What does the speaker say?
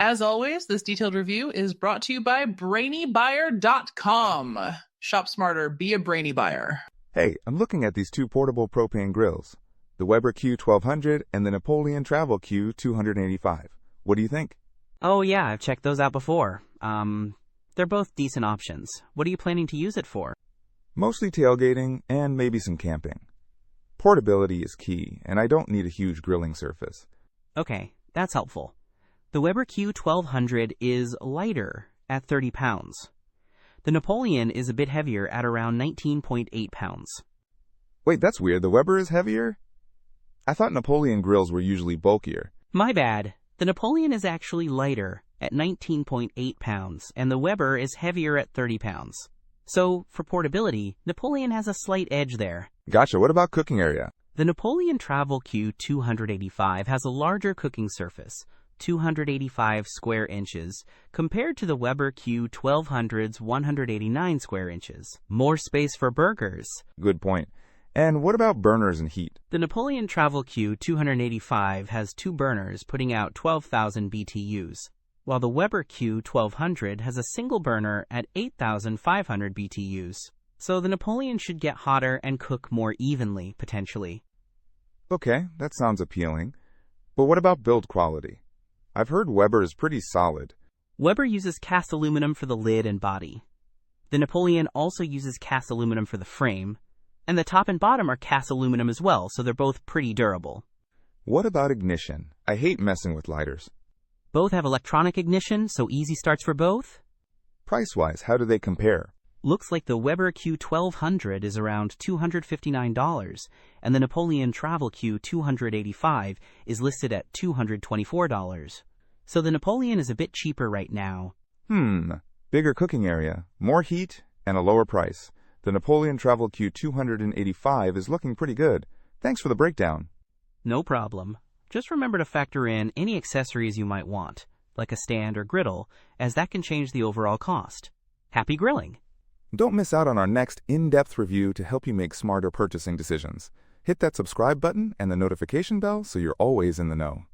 As always, this detailed review is brought to you by BrainyBuyer.com. Shop smarter, be a brainy buyer. Hey, I'm looking at these two portable propane grills, the Weber Q1200 and the Napoleon TravelQ 285. What do you think? Oh yeah, I've checked those out before. They're both decent options. What are you planning to use it for? Mostly tailgating and maybe some camping. Portability is key, and I don't need a huge grilling surface. Okay, that's helpful. The Weber Q1200 is lighter at 30 pounds. The Napoleon is a bit heavier at around 19.8 pounds. Wait, that's weird. The Weber is heavier? I thought Napoleon grills were usually bulkier. My bad. The Napoleon is actually lighter at 19.8 pounds, and the Weber is heavier at 30 pounds. So, for portability, Napoleon has a slight edge there. Gotcha. What about cooking area? The Napoleon TravelQ 285 has a larger cooking surface, 285 square inches, compared to the Weber Q1200's 189 square inches. More space for burgers. Good point. And what about burners and heat? The Napoleon TravelQ 285 has two burners putting out 12,000 BTUs, while the Weber Q1200 has a single burner at 8,500 BTUs. So the Napoleon should get hotter and cook more evenly, potentially. Okay, that sounds appealing. But what about build quality? I've heard Weber is pretty solid. Weber uses cast aluminum for the lid and body. The Napoleon also uses cast aluminum for the frame, and the top and bottom are cast aluminum as well, so they're both pretty durable. What about ignition? I hate messing with lighters. Both have electronic ignition, so easy starts for both. Price-wise, how do they compare? Looks like the Weber Q1200 is around $259, and the Napoleon TravelQ 285 is listed at $224. So the Napoleon is a bit cheaper right now. Bigger cooking area, more heat, and a lower price. The Napoleon TravelQ 285 is looking pretty good. Thanks for the breakdown. No problem. Just remember to factor in any accessories you might want, like a stand or griddle, as that can change the overall cost. Happy grilling! Don't miss out on our next in-depth review to help you make smarter purchasing decisions. Hit that subscribe button and the notification bell so you're always in the know.